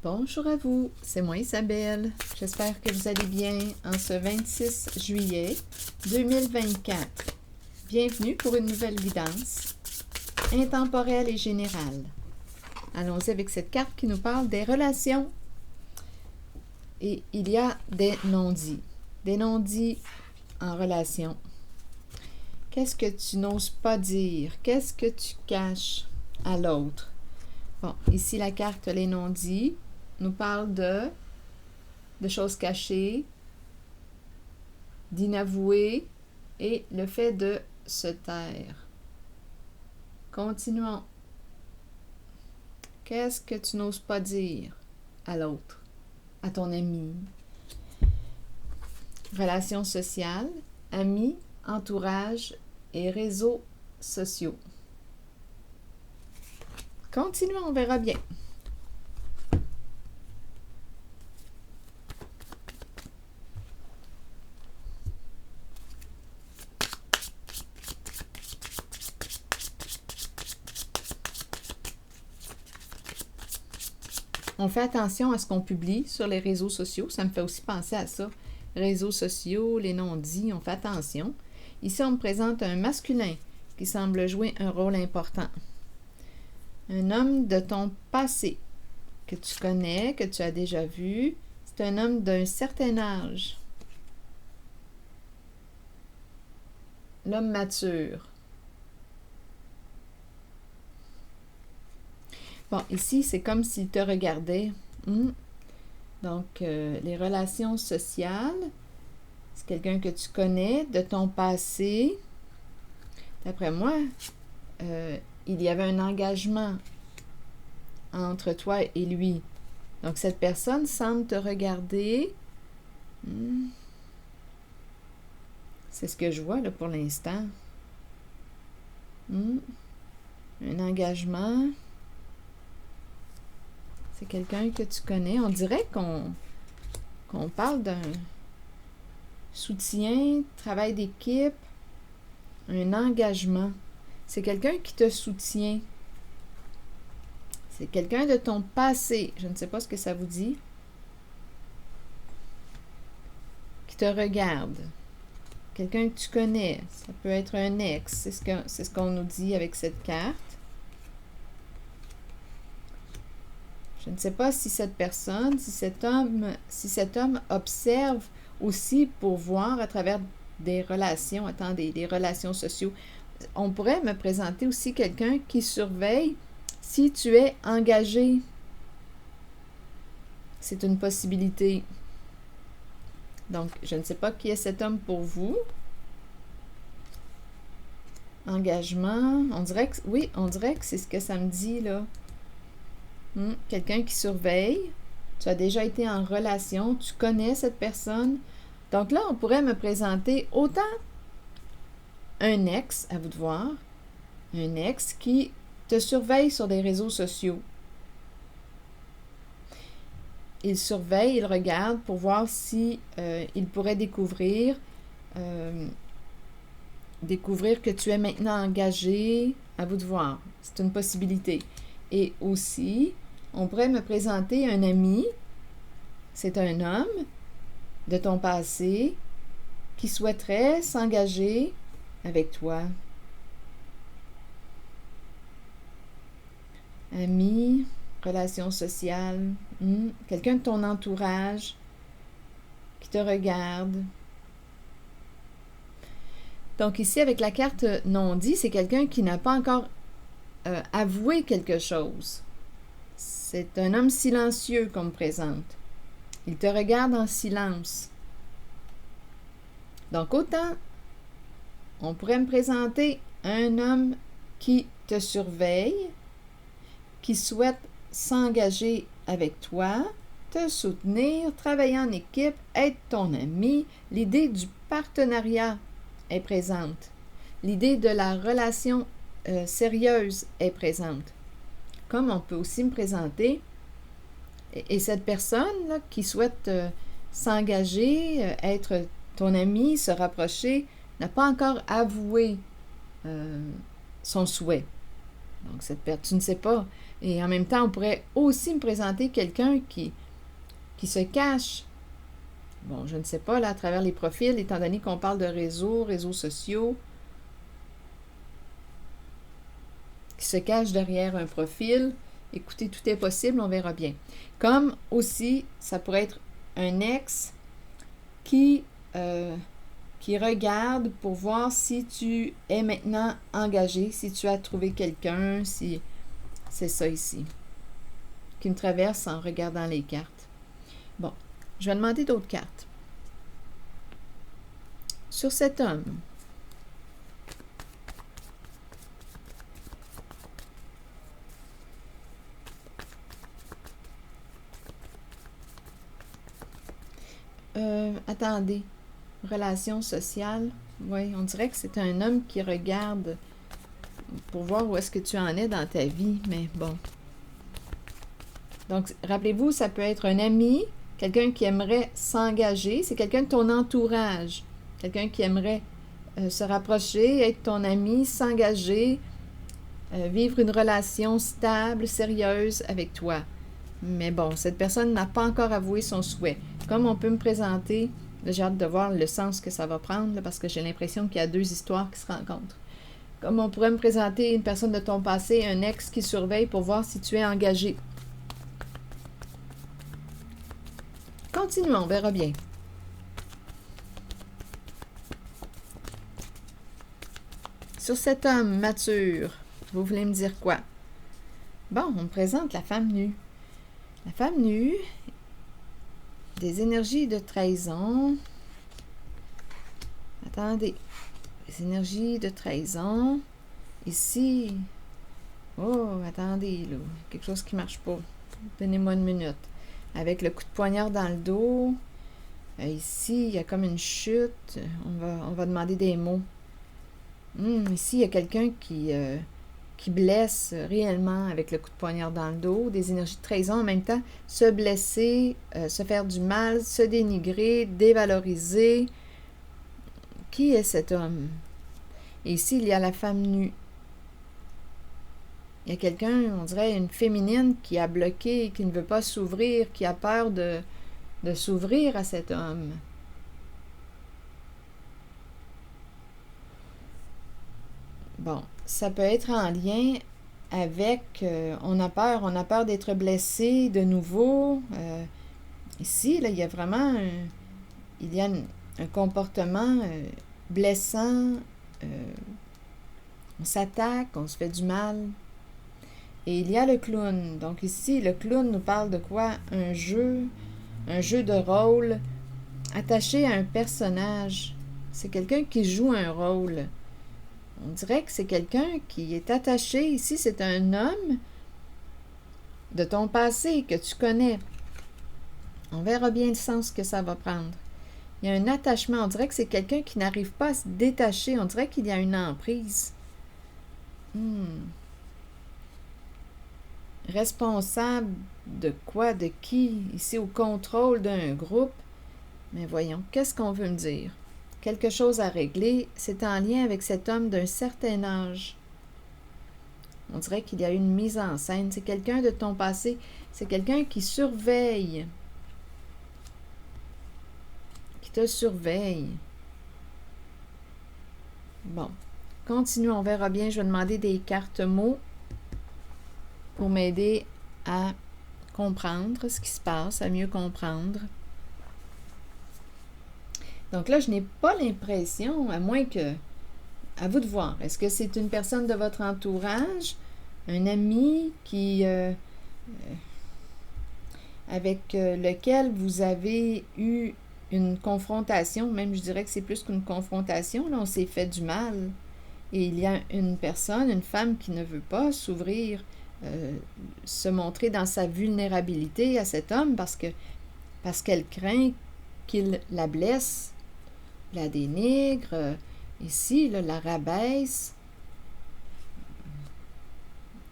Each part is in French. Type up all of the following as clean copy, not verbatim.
Bonjour à vous, c'est moi Isabelle. J'espère que vous allez bien en ce 26 juillet 2024. Bienvenue pour une nouvelle guidance intemporelle et générale. Allons-y avec cette carte qui nous parle des relations. Et il y a des non-dits. Des non-dits en relation. Qu'est-ce que tu n'oses pas dire? Qu'est-ce que tu caches à l'autre? Bon, ici la carte les non-dits nous parle de choses cachées, d'inavouées et le fait de se taire. Continuons. Qu'est-ce que tu n'oses pas dire à l'autre, à ton ami? Relations sociales, amis, entourage et réseaux sociaux. Continuons, on verra bien. On fait attention à ce qu'on publie sur les réseaux sociaux. Ça me fait aussi penser à ça. Réseaux sociaux, les non-dits, on fait attention. Ici, on me présente un masculin qui semble jouer un rôle important. Un homme de ton passé que tu connais, que tu as déjà vu. C'est un homme d'un certain âge. L'homme mature. Bon, ici, c'est comme s'il te regardait. Donc, les relations sociales, c'est quelqu'un que tu connais, de ton passé. D'après moi, il y avait un engagement entre toi et lui. Donc, cette personne semble te regarder. C'est ce que je vois là pour l'instant. Un engagement. C'est quelqu'un que tu connais. On dirait qu'on parle d'un soutien, travail d'équipe, un engagement. C'est quelqu'un qui te soutient. C'est quelqu'un de ton passé. Je ne sais pas ce que ça vous dit. Qui te regarde. Quelqu'un que tu connais. Ça peut être un ex. C'est ce qu'on nous dit avec cette carte. Je ne sais pas si cette personne, si cet homme observe aussi pour voir à travers des relations, des relations sociales. On pourrait me présenter aussi quelqu'un qui surveille si tu es engagé. C'est une possibilité. Donc, je ne sais pas qui est cet homme pour vous. Engagement. On dirait que c'est ce que ça me dit là. Quelqu'un qui surveille, tu as déjà été en relation, tu connais cette personne. Donc là, on pourrait me présenter autant un ex, à vous de voir, un ex qui te surveille sur des réseaux sociaux. Il surveille, il regarde pour voir si il pourrait découvrir que tu es maintenant engagé, à vous de voir. C'est une possibilité. Et aussi, on pourrait me présenter un ami, c'est un homme de ton passé qui souhaiterait s'engager avec toi. Ami, relations sociales, quelqu'un de ton entourage qui te regarde. Donc ici, avec la carte non-dit, c'est quelqu'un qui n'a pas encore avoué quelque chose. C'est un homme silencieux qu'on me présente. Il te regarde en silence. Donc, autant, on pourrait me présenter un homme qui te surveille, qui souhaite s'engager avec toi, te soutenir, travailler en équipe, être ton ami. L'idée du partenariat est présente. L'idée de la relation sérieuse est présente. Comme on peut aussi me présenter, et cette personne là, qui souhaite s'engager, être ton ami, se rapprocher, n'a pas encore avoué son souhait. Donc, tu ne sais pas. Et en même temps, on pourrait aussi me présenter quelqu'un qui se cache. Bon, je ne sais pas, là, à travers les profils, étant donné qu'on parle de réseaux sociaux, qui se cache derrière un profil. Écoutez, tout est possible, on verra bien. Comme aussi, ça pourrait être un ex qui regarde pour voir si tu es maintenant engagé, si tu as trouvé quelqu'un, si c'est ça ici, qui me traverse en regardant les cartes. Bon, je vais demander d'autres cartes. Sur cet homme, attendez, relation sociale, oui, on dirait que c'est un homme qui regarde pour voir où est-ce que tu en es dans ta vie, mais bon. Donc, rappelez-vous, ça peut être un ami, quelqu'un qui aimerait s'engager, c'est quelqu'un de ton entourage, quelqu'un qui aimerait se rapprocher, être ton ami, s'engager, vivre une relation stable, sérieuse avec toi. Mais bon, cette personne n'a pas encore avoué son souhait. Comme on peut me présenter, j'ai hâte de voir le sens que ça va prendre, là, parce que j'ai l'impression qu'il y a deux histoires qui se rencontrent. Comme on pourrait me présenter une personne de ton passé, un ex qui surveille pour voir si tu es engagé. Continuons, on verra bien. Sur cet homme mature, vous voulez me dire quoi? Bon, on me présente la femme nue. La femme nue, des énergies de trahison. Attendez, des énergies de trahison. Ici, oh, attendez, là, quelque chose qui ne marche pas. Donnez-moi une minute. Avec le coup de poignard dans le dos. Ici, il y a comme une chute. On va demander des mots. Ici, il y a quelqu'un qui blesse réellement avec le coup de poignard dans le dos. Des énergies de trahison en même temps. Se blesser, se faire du mal, se dénigrer, dévaloriser. Qui est cet homme? Et ici, il y a la femme nue. Il y a quelqu'un, on dirait une féminine, qui a bloqué, qui ne veut pas s'ouvrir, qui a peur de s'ouvrir à cet homme. Bon, ça peut être en lien avec, on a peur d'être blessé de nouveau. Ici, là, il y a vraiment un comportement blessant. On s'attaque, on se fait du mal. Et il y a le clown. Donc ici, le clown nous parle de quoi? Un jeu de rôle attaché à un personnage. C'est quelqu'un qui joue un rôle. On dirait que c'est quelqu'un qui est attaché. Ici, c'est un homme de ton passé que tu connais. On verra bien le sens que ça va prendre. Il y a un attachement. On dirait que c'est quelqu'un qui n'arrive pas à se détacher. On dirait qu'il y a une emprise. Responsable de quoi, de qui? Ici, au contrôle d'un groupe. Mais voyons, qu'est-ce qu'on veut me dire? Quelque chose à régler, c'est en lien avec cet homme d'un certain âge. On dirait qu'il y a une mise en scène. C'est quelqu'un de ton passé. C'est quelqu'un qui surveille. Qui te surveille. Bon. Continuons, on verra bien. Je vais demander des cartes mots pour m'aider à comprendre ce qui se passe, à mieux comprendre. Donc là, je n'ai pas l'impression, à moins que... À vous de voir. Est-ce que c'est une personne de votre entourage, un ami qui... avec lequel vous avez eu une confrontation, même je dirais que c'est plus qu'une confrontation, là, on s'est fait du mal. Et il y a une personne, une femme qui ne veut pas s'ouvrir, se montrer dans sa vulnérabilité à cet homme parce qu'elle craint qu'il la blesse, la dénigre, ici, là, la rabaisse.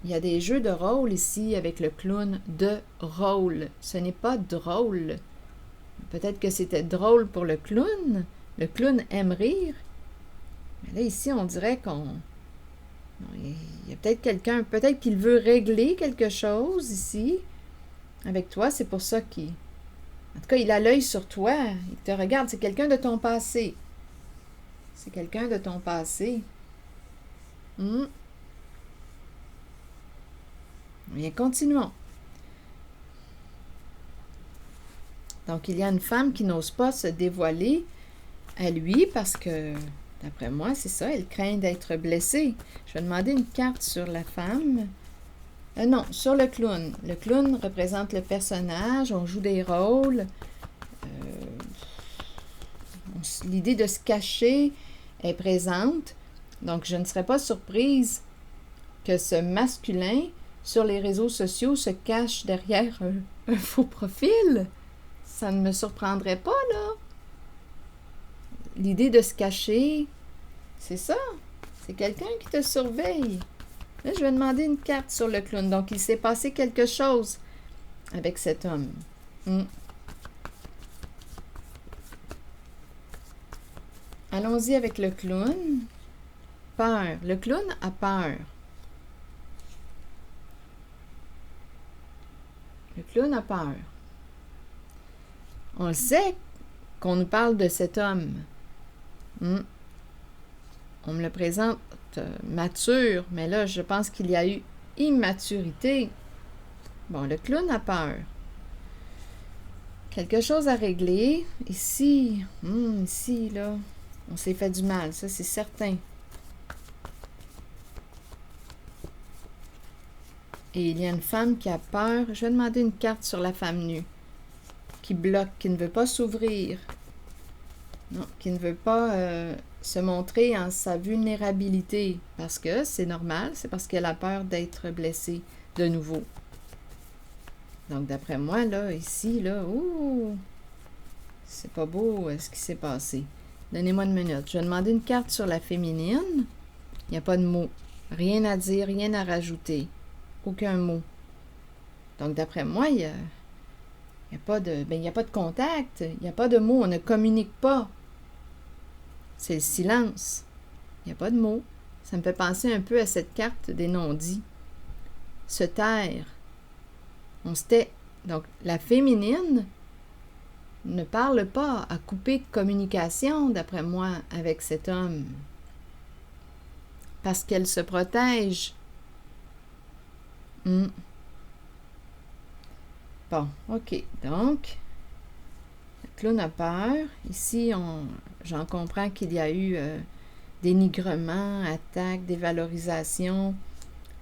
Il y a des jeux de rôle ici avec le clown, de rôle. Ce n'est pas drôle. Peut-être que c'était drôle pour le clown. Le clown aime rire. Mais là, ici, on dirait Il y a peut-être quelqu'un, peut-être qu'il veut régler quelque chose ici avec toi. C'est pour ça qu'il... En tout cas, il a l'œil sur toi. Il te regarde. C'est quelqu'un de ton passé. C'est quelqu'un de ton passé. Bien, continuons. Donc, il y a une femme qui n'ose pas se dévoiler à lui parce que, d'après moi, c'est ça, elle craint d'être blessée. Je vais demander une carte sur la femme. Non, sur le clown. Le clown représente le personnage, on joue des rôles. L'idée de se cacher est présente. Donc, je ne serais pas surprise que ce masculin, sur les réseaux sociaux, se cache derrière un faux profil. Ça ne me surprendrait pas, là. L'idée de se cacher, c'est ça. C'est quelqu'un qui te surveille. Là, je vais demander une carte sur le clown. Donc, il s'est passé quelque chose avec cet homme. Allons-y avec le clown. Peur. Le clown a peur. Le clown a peur. On le sait qu'on nous parle de cet homme. On me le présente mature, mais là, je pense qu'il y a eu immaturité. Bon, le clown a peur. Quelque chose à régler. Ici, ici, là, on s'est fait du mal, ça, c'est certain. Et il y a une femme qui a peur. Je vais demander une carte sur la femme nue. Qui bloque, qui ne veut pas s'ouvrir. Non, qui ne veut pas se montrer en sa vulnérabilité. Parce que c'est normal, c'est parce qu'elle a peur d'être blessée de nouveau. Donc, d'après moi, là, ici, là, c'est pas beau ce qui s'est passé. Donnez-moi une minute. Je vais demander une carte sur la féminine. Il n'y a pas de mots. Rien à dire, rien à rajouter. Aucun mot. Donc, d'après moi, il n'y a pas de contact. Il n'y a pas de mots. On ne communique pas. C'est le silence. Il n'y a pas de mots. Ça me fait penser un peu à cette carte des non-dits. Se taire. On se tait. Donc, la féminine ne parle pas, à couper de communication, d'après moi, avec cet homme. Parce qu'elle se protège. Bon, OK. Donc, le clown a peur. Ici, j'en comprends qu'il y a eu dénigrement, attaque, dévalorisation,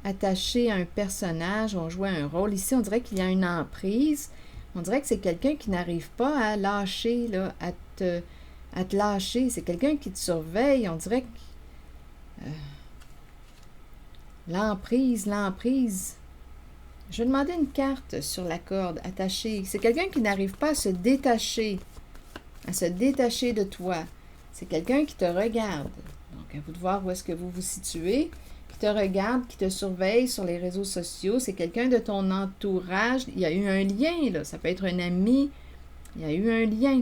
attaché à un personnage, on jouait un rôle. Ici, on dirait qu'il y a une emprise. On dirait que c'est quelqu'un qui n'arrive pas à lâcher, là, à te lâcher. C'est quelqu'un qui te surveille. On dirait que... l'emprise. Je vais demander une carte sur la corde attachée. C'est quelqu'un qui n'arrive pas à se détacher de toi. C'est quelqu'un qui te regarde. Donc, à vous de voir où est-ce que vous vous situez. Qui te regarde, qui te surveille sur les réseaux sociaux. C'est quelqu'un de ton entourage. Il y a eu un lien, là. Ça peut être un ami. Il y a eu un lien.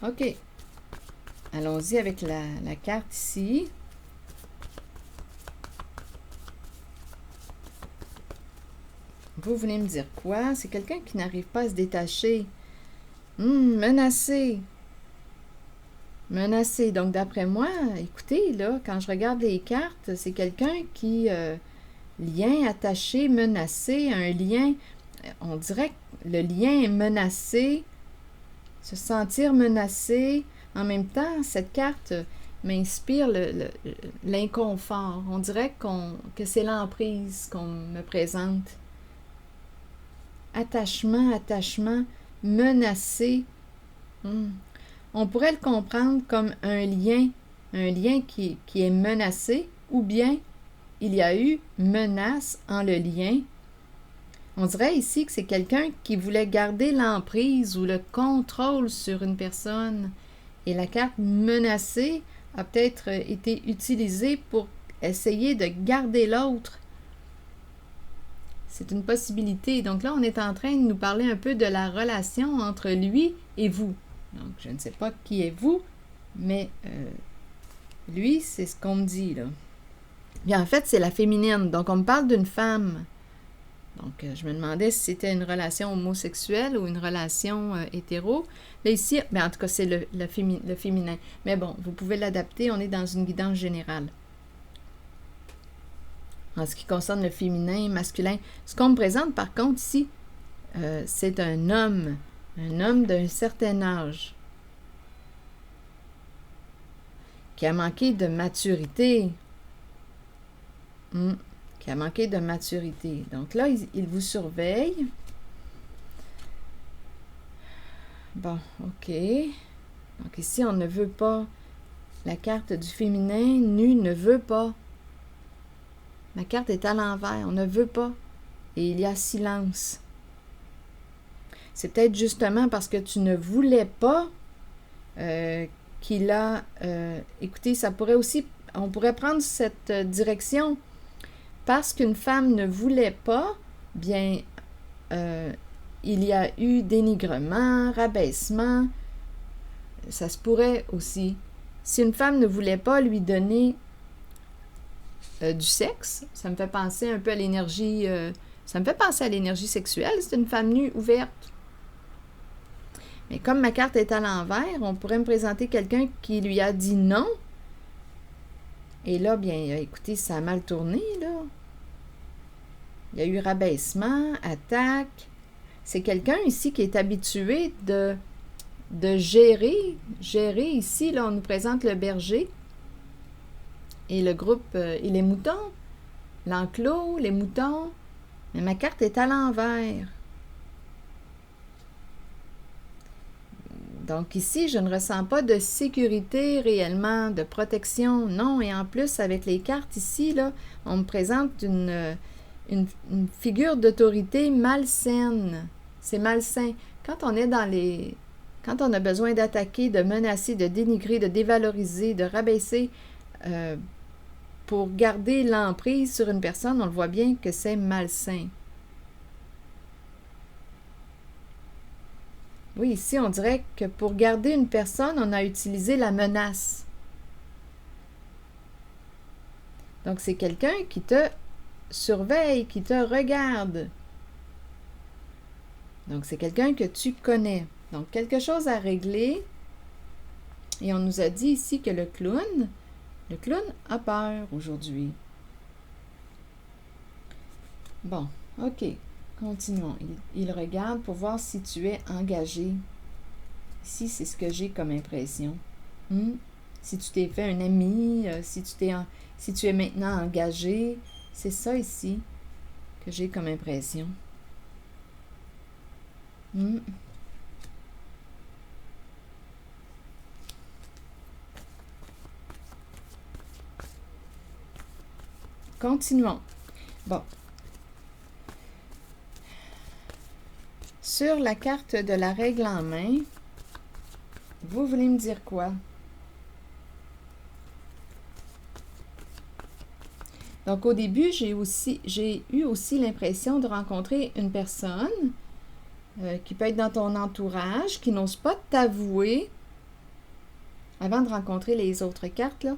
OK. Allons-y avec la carte ici. Vous venez me dire quoi? C'est quelqu'un qui n'arrive pas à se détacher. Menacé. Menacé. Donc, d'après moi, écoutez, là, quand je regarde les cartes, c'est quelqu'un qui... lien attaché, menacé, un lien... On dirait que le lien est menacé. Se sentir menacé. En même temps, cette carte m'inspire l'inconfort. On dirait que c'est l'emprise qu'on me présente. Attachement, menacé. On pourrait le comprendre comme un lien qui est menacé, ou bien il y a eu menace en le lien. On dirait ici que c'est quelqu'un qui voulait garder l'emprise ou le contrôle sur une personne. Et la carte menacée a peut-être été utilisée pour essayer de garder l'autre. C'est une possibilité. Donc là, on est en train de nous parler un peu de la relation entre lui et vous. Donc, je ne sais pas qui est vous, mais Lui, c'est ce qu'on me dit, là. Bien, en fait, c'est la féminine. Donc, on me parle d'une femme. Donc, je me demandais si c'était une relation homosexuelle ou une relation hétéro. Là, ici, bien, en tout cas, c'est le féminin. Mais bon, vous pouvez l'adapter. On est dans une guidance générale. En ce qui concerne le féminin, masculin, ce qu'on me présente, par contre, ici, c'est un homme d'un certain âge, qui a manqué de maturité. Qui a manqué de maturité. Donc là, il vous surveille. Bon, OK. Donc ici, on ne veut pas. La carte du féminin nu ne veut pas. La carte est à l'envers. On ne veut pas. Et il y a silence. C'est peut-être justement parce que tu ne voulais pas qu'il a... écoutez, ça pourrait aussi... On pourrait prendre cette direction. Parce qu'une femme ne voulait pas, bien, il y a eu dénigrement, rabaissement. Ça se pourrait aussi. Si une femme ne voulait pas lui donner du sexe, ça me fait penser un peu à l'énergie... ça me fait penser à l'énergie sexuelle. C'est une femme nue, ouverte. Mais comme ma carte est à l'envers, on pourrait me présenter quelqu'un qui lui a dit non. Et là, bien, écoutez, ça a mal tourné, là. Il y a eu rabaissement, attaque. C'est quelqu'un ici qui est habitué de gérer. Gérer, ici, là, on nous présente le berger. Et le groupe, et les moutons. L'enclos, les moutons. Mais ma carte est à l'envers. Donc ici, je ne ressens pas de sécurité réellement, de protection. Non, et en plus, avec les cartes ici, là, on me présente une figure d'autorité malsaine. C'est malsain. Quand on est dans les... Quand on a besoin d'attaquer, de menacer, de dénigrer, de dévaloriser, de rabaisser pour garder l'emprise sur une personne, on le voit bien que c'est malsain. Oui, ici, on dirait que pour garder une personne, on a utilisé la menace. Donc, c'est quelqu'un qui te surveille, qui te regarde. Donc, c'est quelqu'un que tu connais. Donc, quelque chose à régler. Et on nous a dit ici que le clown a peur aujourd'hui. Bon, OK. Continuons. Il regarde pour voir si tu es engagé. Ici, c'est ce que j'ai comme impression. Si tu t'es fait un ami, si tu es maintenant engagé, c'est ça ici que j'ai comme impression. Continuons. Bon. Sur la carte de la règle en main, vous voulez me dire quoi? Donc, au début, j'ai eu aussi l'impression de rencontrer une personne qui peut être dans ton entourage, qui n'ose pas t'avouer. Avant de rencontrer les autres cartes, là,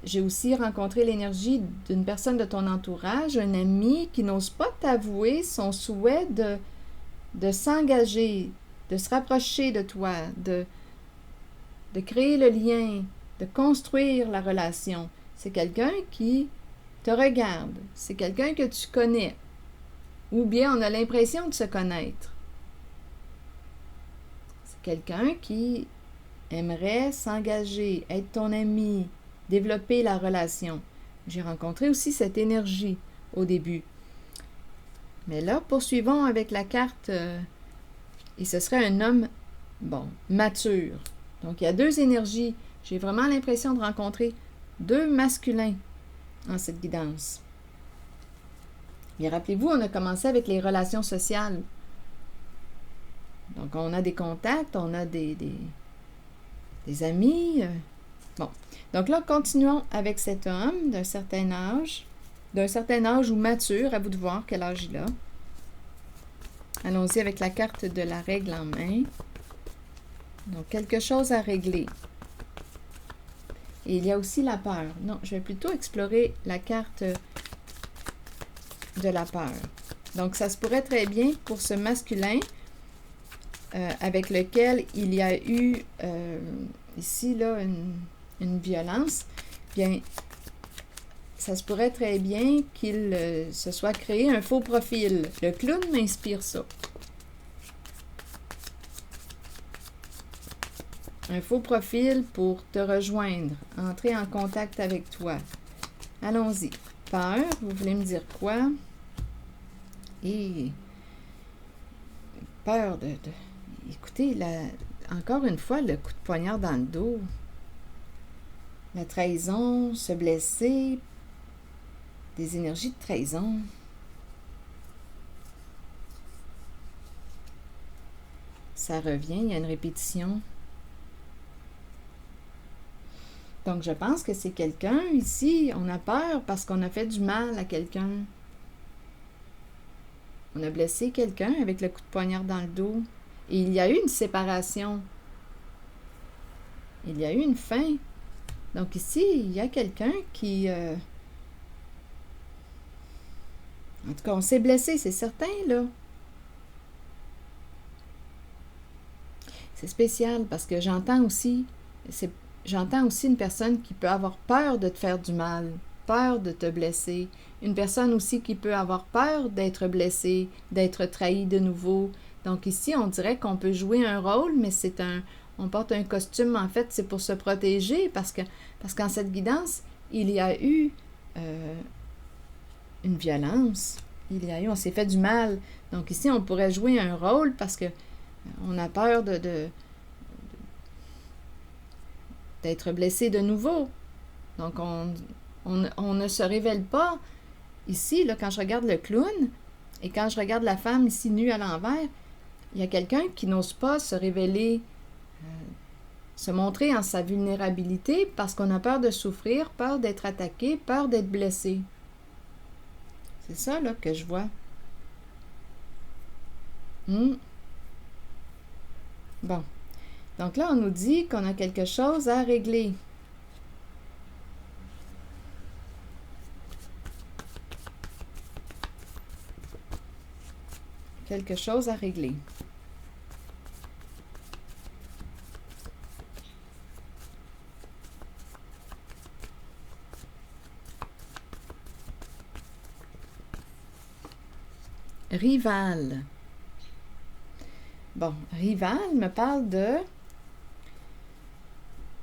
j'ai aussi rencontré l'énergie d'une personne de ton entourage, un ami qui n'ose pas t'avouer son souhait de s'engager, de se rapprocher de toi, de créer le lien, de construire la relation. C'est quelqu'un qui te regarde. C'est quelqu'un que tu connais. Ou bien on a l'impression de se connaître. C'est quelqu'un qui aimerait s'engager, être ton ami, développer la relation. J'ai rencontré aussi cette énergie au début. Mais là, poursuivons avec la carte, et ce serait un homme, mature. Donc, il y a deux énergies. J'ai vraiment l'impression de rencontrer deux masculins en cette guidance. Mais rappelez-vous, on a commencé avec les relations sociales. Donc, on a des contacts, on a des amis. Bon. Donc là, continuons avec cet homme d'un certain âge ou mature, à vous de voir quel âge il a. Allons-y avec la carte de la règle en main. Donc, quelque chose à régler. Et il y a aussi la peur. Non, je vais plutôt explorer la carte de la peur. Donc, ça se pourrait très bien pour ce masculin avec lequel il y a eu ici, là, une violence. Bien, ça se pourrait très bien qu'il se soit créé un faux profil. Le clown m'inspire ça. Un faux profil pour te rejoindre, entrer en contact avec toi. Allons-y. Peur, vous voulez me dire quoi? Et peur de... Écoutez, encore une fois, le coup de poignard dans le dos. La trahison, se blesser, des énergies de trahison. Ça revient, il y a une répétition. Donc, je pense que c'est quelqu'un ici, on a peur parce qu'on a fait du mal à quelqu'un. On a blessé quelqu'un avec le coup de poignard dans le dos. Et il y a eu une séparation. Il y a eu une fin. Donc ici, il y a quelqu'un qui... En tout cas, on s'est blessé, c'est certain, là. C'est spécial parce que j'entends aussi une personne qui peut avoir peur de te faire du mal, peur de te blesser. Une personne aussi qui peut avoir peur d'être blessée, d'être trahie de nouveau. Donc ici, on dirait qu'on peut jouer un rôle, mais on porte un costume, en fait, c'est pour se protéger parce qu'en cette guidance, il y a eu une violence. On s'est fait du mal. Donc ici, on pourrait jouer un rôle parce que on a peur d'être blessé de nouveau. Donc, on ne se révèle pas. Ici, là, quand je regarde le clown et quand je regarde la femme ici nue à l'envers, il y a quelqu'un qui n'ose pas se révéler, se montrer en sa vulnérabilité parce qu'on a peur de souffrir, peur d'être attaqué, peur d'être blessé. C'est ça, là, que je vois. Bon. Donc là, on nous dit qu'on a quelque chose à régler. Quelque chose à régler. Rival. Bon, rival me parle de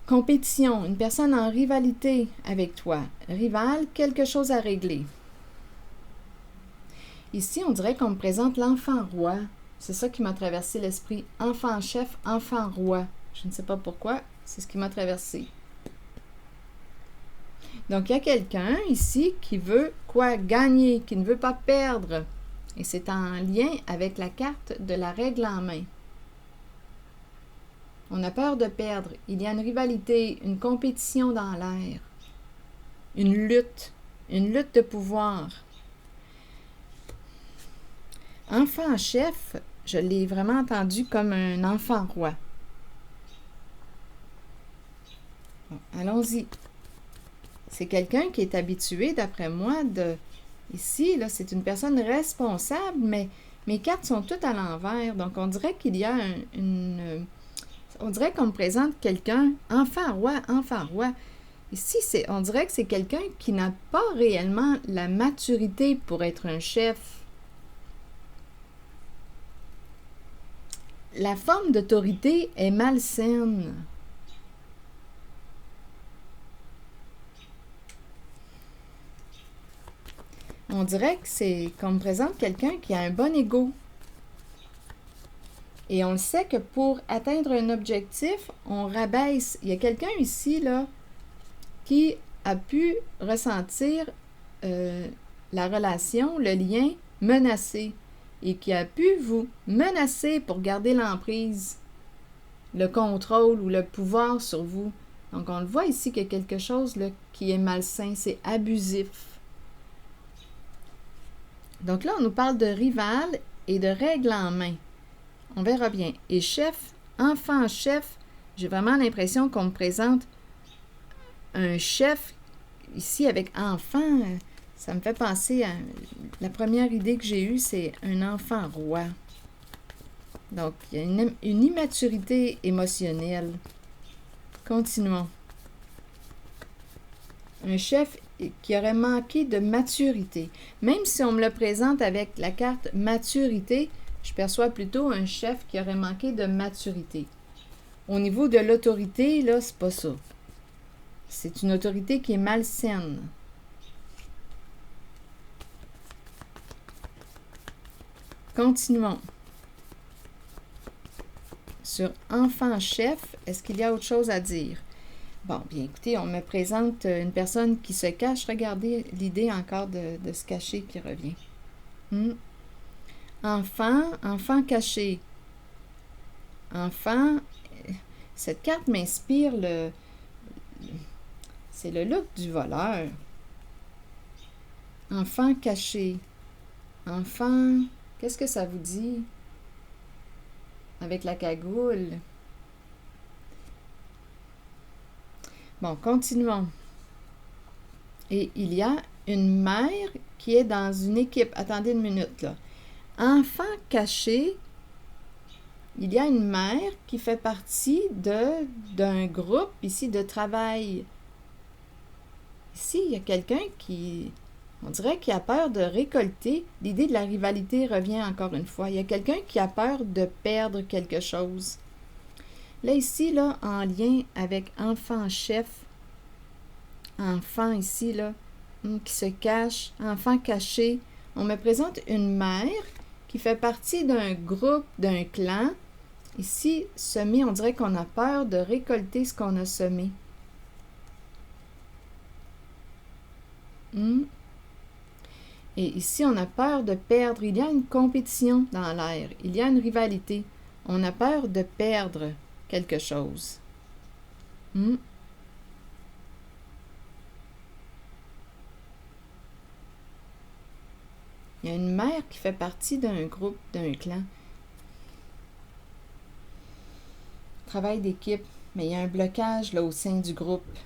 compétition, une personne en rivalité avec toi. Rival, quelque chose à régler. Ici, on dirait qu'on me présente l'enfant roi. C'est ça qui m'a traversé l'esprit. Enfant chef, enfant roi. Je ne sais pas pourquoi, c'est ce qui m'a traversé. Donc, il y a quelqu'un ici qui veut quoi? Gagner, qui ne veut pas perdre. Et c'est en lien avec la carte de la règle en main. On a peur de perdre. Il y a une rivalité, une compétition dans l'air. Une lutte de pouvoir. Enfant chef, je l'ai vraiment entendu comme un enfant roi. Bon, allons-y. C'est quelqu'un qui est habitué, d'après moi, Ici, là, c'est une personne responsable, mais mes cartes sont toutes à l'envers. Donc, on dirait qu'il y a on dirait qu'on me présente quelqu'un, enfant roi, enfant roi. Ici, on dirait que c'est quelqu'un qui n'a pas réellement la maturité pour être un chef. La forme d'autorité est malsaine. On dirait que qu'on me présente quelqu'un qui a un bon ego. Et on le sait que pour atteindre un objectif, on rabaisse. Il y a quelqu'un ici, là, qui a pu ressentir la relation, le lien menacé. Et qui a pu vous menacer pour garder l'emprise, le contrôle ou le pouvoir sur vous. Donc, on le voit ici qu'il y a quelque chose là, qui est malsain, c'est abusif. Donc là, on nous parle de rival et de règle en main. On verra bien. Et chef, enfant chef, j'ai vraiment l'impression qu'on me présente un chef, ici avec enfant, ça me fait penser à... La première idée que j'ai eue, c'est un enfant roi. Donc, il y a une immaturité émotionnelle. Continuons. Un chef qui aurait manqué de maturité. Même si on me le présente avec la carte maturité, je perçois plutôt un chef qui aurait manqué de maturité. Au niveau de l'autorité, là, c'est pas ça. C'est une autorité qui est malsaine. Continuons. Sur enfant chef, est-ce qu'il y a autre chose à dire? Bon, bien écoutez, on me présente une personne qui se cache. Regardez l'idée encore de se cacher qui revient. Enfant caché. Enfant, cette carte m'inspire c'est le look du voleur. Enfant caché. Enfant, qu'est-ce que ça vous dit? Avec la cagoule. Bon, continuons. Et il y a une mère qui est dans une équipe. Attendez une minute, là. Enfant caché, il y a une mère qui fait partie d'un groupe ici de travail. Ici, il y a quelqu'un qui, on dirait, qui a peur de récolter. L'idée de la rivalité revient encore une fois. Il y a quelqu'un qui a peur de perdre quelque chose. Là, ici, là, en lien avec enfant chef, enfant ici, là, qui se cache, enfant caché, on me présente une mère qui fait partie d'un groupe, d'un clan. Ici, semer, on dirait qu'on a peur de récolter ce qu'on a semé. Et ici, on a peur de perdre. Il y a une compétition dans l'air. Il y a une rivalité. On a peur de perdre quelque chose. Il y a une mère qui fait partie d'un groupe, d'un clan. Travail d'équipe, mais il y a un blocage là au sein du groupe.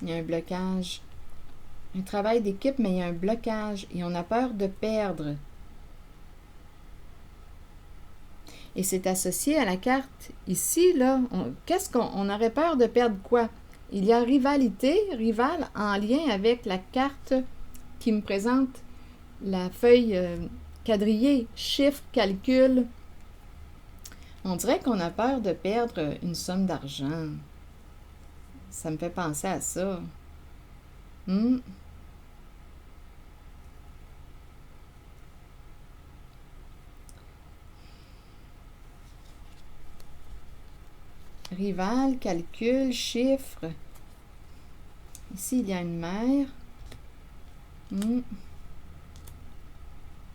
Il y a un blocage. Un travail d'équipe, mais il y a un blocage et on a peur de perdre. Et c'est associé à la carte. Ici, là, qu'est-ce qu'on aurait peur de perdre quoi? Il y a rivalité, rival, en lien avec la carte qui me présente la feuille quadrillée, chiffre, calcul. On dirait qu'on a peur de perdre une somme d'argent. Ça me fait penser à ça. Rival, calcul, chiffre. Ici, il y a une mère.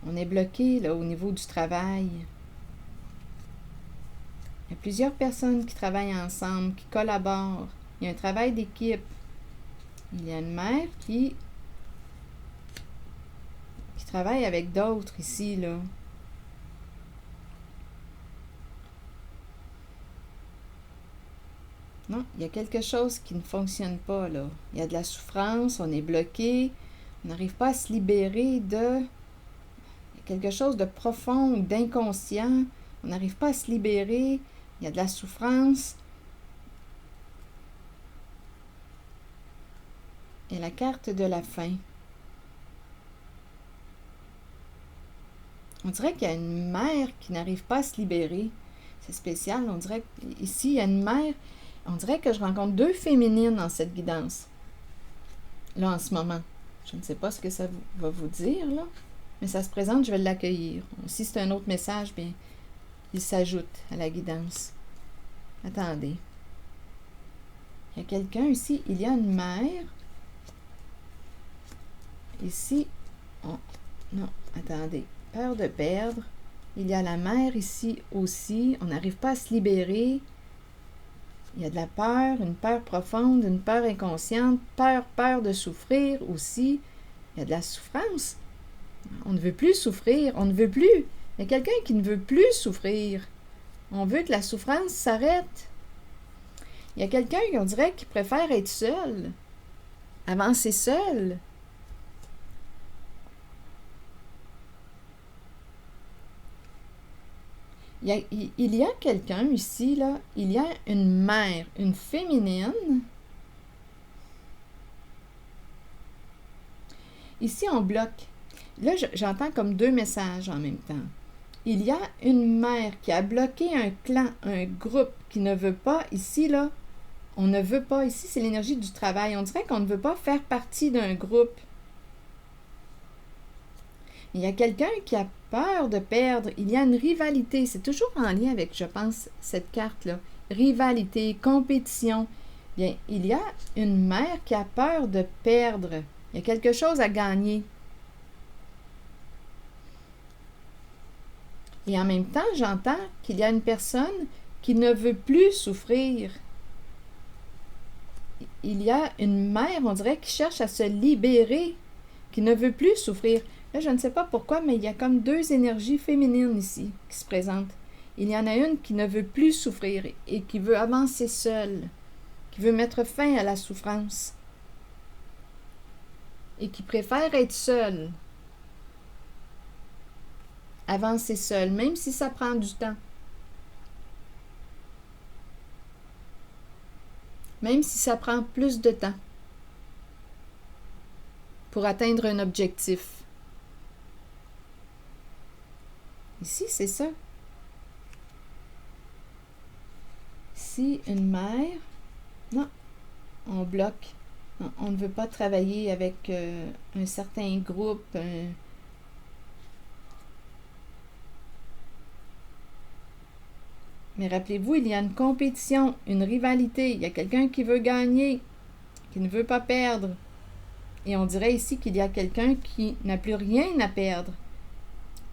On est bloqué là au niveau du travail. Il y a plusieurs personnes qui travaillent ensemble, qui collaborent. Il y a un travail d'équipe. Il y a une mère qui travaille avec d'autres ici, là. Non, il y a quelque chose qui ne fonctionne pas, là. Il y a de la souffrance, on est bloqué, on n'arrive pas à se libérer de... Il y a quelque chose de profond ou d'inconscient, on n'arrive pas à se libérer, il y a de la souffrance. Et la carte de la fin. On dirait qu'il y a une mère qui n'arrive pas à se libérer. C'est spécial, on dirait qu'ici, il y a une mère... On dirait que je rencontre deux féminines dans cette guidance. Là, en ce moment. Je ne sais pas ce que ça va vous dire, là. Mais ça se présente, je vais l'accueillir. Si c'est un autre message, bien, il s'ajoute à la guidance. Attendez. Il y a quelqu'un ici. Il y a une mère. Ici. Non, attendez. Peur de perdre. Il y a la mère ici aussi. On n'arrive pas à se libérer. Il y a de la peur, une peur profonde, une peur inconsciente, peur de souffrir aussi. Il y a de la souffrance. On ne veut plus souffrir, on ne veut plus. Il y a quelqu'un qui ne veut plus souffrir. On veut que la souffrance s'arrête. Il y a quelqu'un, on dirait, qui préfère être seul, avancer seul. Il y a quelqu'un ici, là, il y a une mère, une féminine. Ici, on bloque. Là, j'entends comme deux messages en même temps. Il y a une mère qui a bloqué un clan, un groupe qui ne veut pas, ici, là, on ne veut pas, ici, c'est l'énergie du travail. On dirait qu'on ne veut pas faire partie d'un groupe. Il y a quelqu'un qui a peur de perdre. Il y a une rivalité. C'est toujours en lien avec, je pense, cette carte-là. Rivalité, compétition. Bien, il y a une mère qui a peur de perdre. Il y a quelque chose à gagner. Et en même temps, j'entends qu'il y a une personne qui ne veut plus souffrir. Il y a une mère, on dirait, qui cherche à se libérer, qui ne veut plus souffrir. Là, je ne sais pas pourquoi, mais il y a comme deux énergies féminines ici qui se présentent. Il y en a une qui ne veut plus souffrir et qui veut avancer seule, qui veut mettre fin à la souffrance et qui préfère être seule, avancer seule, même si ça prend du temps. Même si ça prend plus de temps pour atteindre un objectif. Ici, c'est ça. Ici, une mère. Non, on bloque. Non, on ne veut pas travailler avec un certain groupe. Mais rappelez-vous, il y a une compétition, une rivalité. Il y a quelqu'un qui veut gagner, qui ne veut pas perdre. Et on dirait ici qu'il y a quelqu'un qui n'a plus rien à perdre,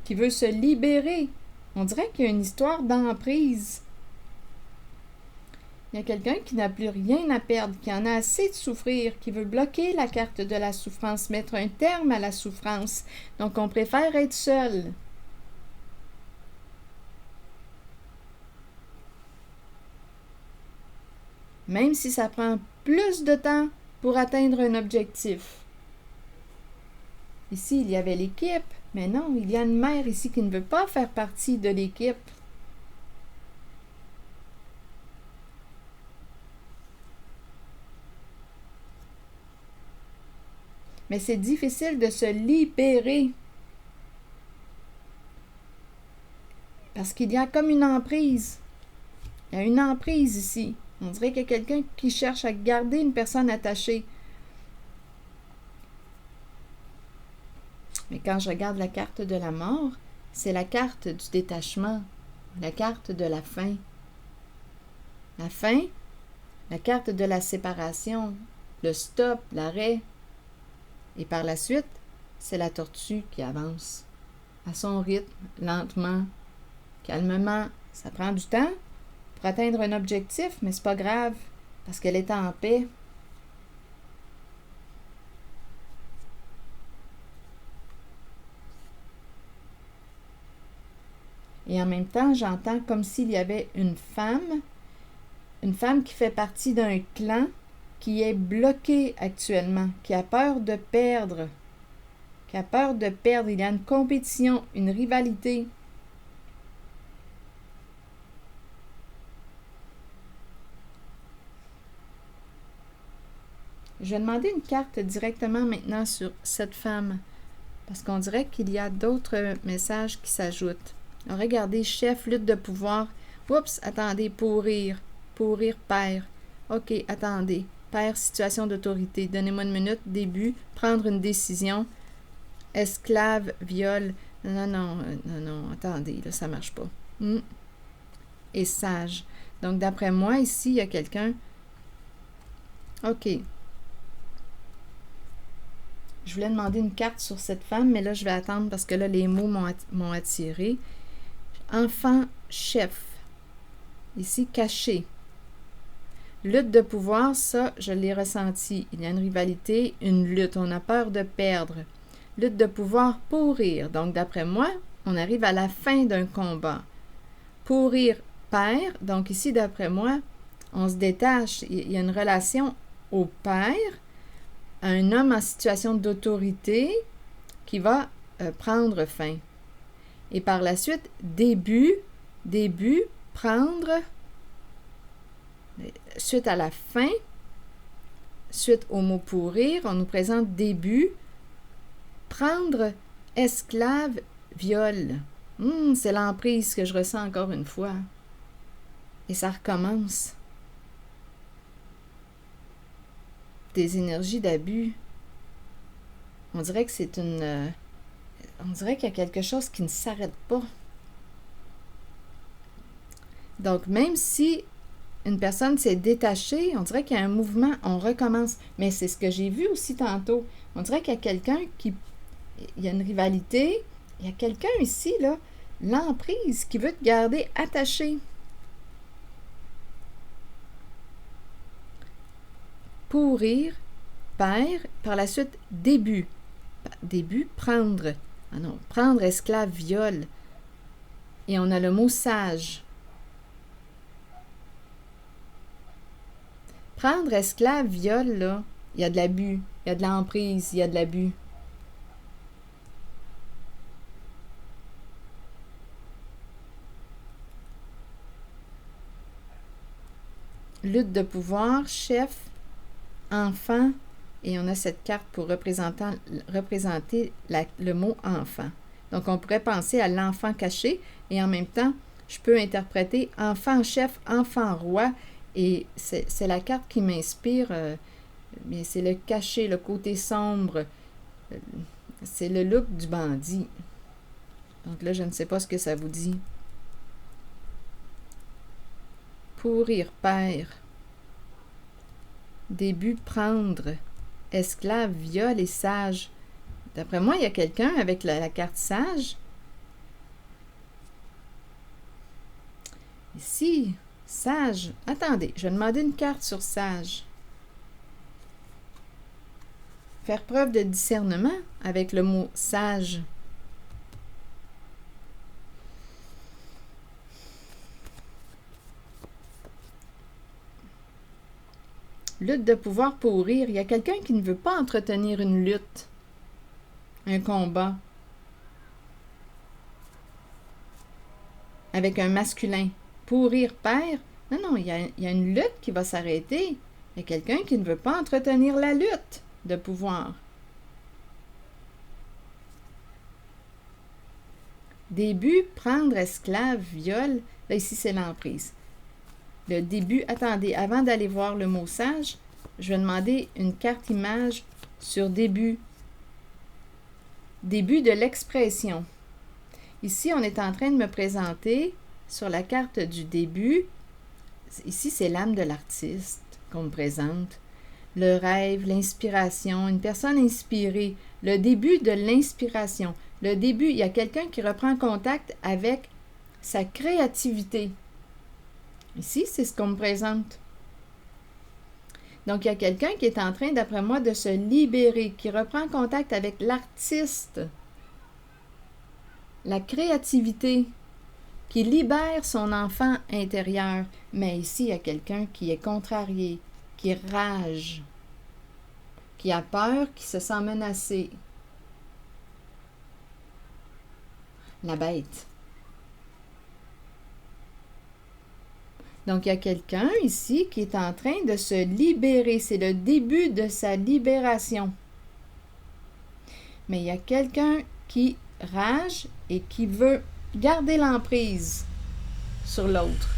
qui veut se libérer. On dirait qu'il y a une histoire d'emprise. Il y a quelqu'un qui n'a plus rien à perdre, qui en a assez de souffrir, qui veut bloquer la carte de la souffrance, mettre un terme à la souffrance. Donc, on préfère être seul. Même si ça prend plus de temps pour atteindre un objectif. Ici, il y avait l'équipe, mais non, il y a une mère ici qui ne veut pas faire partie de l'équipe. Mais c'est difficile de se libérer. Parce qu'il y a comme une emprise. Il y a une emprise ici. On dirait qu'il y a quelqu'un qui cherche à garder une personne attachée. Mais quand je regarde la carte de la mort, c'est la carte du détachement, la carte de la fin. La fin, la carte de la séparation, le stop, l'arrêt. Et par la suite, c'est la tortue qui avance, à son rythme, lentement, calmement. Ça prend du temps pour atteindre un objectif, mais c'est pas grave, parce qu'elle est en paix. Et en même temps, j'entends comme s'il y avait une femme qui fait partie d'un clan qui est bloquée actuellement, qui a peur de perdre, Il y a une compétition, une rivalité. Je vais demander une carte directement maintenant sur cette femme, parce qu'on dirait qu'il y a d'autres messages qui s'ajoutent. Alors, regardez, chef, lutte de pouvoir. Oups, attendez, pourrir, père. OK, attendez, père, situation d'autorité. Donnez-moi une minute, début, prendre une décision. Esclave, viol. Non, attendez, là, ça marche pas. Et sage. Donc, d'après moi, ici, il y a quelqu'un. OK. Je voulais demander une carte sur cette femme, mais là, je vais attendre parce que là, les mots m'ont attiré. Enfant, chef. Ici, caché. Lutte de pouvoir, ça, je l'ai ressenti. Il y a une rivalité, une lutte. On a peur de perdre. Lutte de pouvoir, pourrir. Donc, d'après moi, on arrive à la fin d'un combat. Pourrir, père. Donc, ici, d'après moi, On se détache. Il y a une relation au père, à un homme en situation d'autorité qui va prendre fin. Et par la suite, début, prendre, suite à la fin, suite au mot pourrir, on nous présente début, prendre, esclave, viol. C'est l'emprise que je ressens encore une fois. Et ça recommence. Des énergies d'abus. On dirait que c'est une... on dirait qu'il y a quelque chose qui ne s'arrête pas. Donc, même si une personne s'est détachée, on dirait qu'il y a un mouvement, on recommence. Mais c'est ce que j'ai vu aussi tantôt. On dirait qu'il y a quelqu'un qui... Il y a une rivalité. Il y a quelqu'un ici, là, l'emprise, qui veut te garder attaché. Pourrir, père, par la suite, début. Début, prendre. Ah non, prendre, esclave, viol. Et on a le mot sage. Prendre, esclave, viol, là, il y a de l'abus, il y a de l'emprise, il y a de l'abus. Lutte de pouvoir, chef, enfant, et on a cette carte pour représenter le mot enfant. Donc, on pourrait penser à l'enfant caché, et en même temps, je peux interpréter enfant chef, enfant roi, et c'est la carte qui m'inspire, bien c'est le caché, le côté sombre, c'est le look du bandit. Donc là, je ne sais pas ce que ça vous dit. Pourrir, père. Début, prendre. Esclave, viol et sage. D'après moi, il y a quelqu'un avec la carte sage. Ici, sage. Attendez, je vais demander une carte sur sage. Faire preuve de discernement avec le mot sage. Lutte de pouvoir pourrir. Il y a quelqu'un qui ne veut pas entretenir une lutte, un combat, avec un masculin. Pourrir, père. Non, il y a une lutte qui va s'arrêter. Il y a quelqu'un qui ne veut pas entretenir la lutte de pouvoir. Début, prendre, esclave, viol. Là, ici, c'est l'emprise. Le début, attendez, avant d'aller voir le mot sage, je vais demander une carte image sur début. Début de l'expression. Ici, on est en train de me présenter sur la carte du début. Ici, c'est l'âme de l'artiste qu'on me présente. Le rêve, l'inspiration, une personne inspirée. Le début de l'inspiration. Le début, il y a quelqu'un qui reprend contact avec sa créativité. Ici, c'est ce qu'on me présente. Donc, il y a quelqu'un qui est en train, d'après moi, de se libérer, qui reprend contact avec l'artiste, la créativité, qui libère son enfant intérieur. Mais ici, il y a quelqu'un qui est contrarié, qui rage, qui a peur, qui se sent menacé. La bête. Donc, il y a quelqu'un ici qui est en train de se libérer. C'est le début de sa libération. Mais il y a quelqu'un qui rage et qui veut garder l'emprise sur l'autre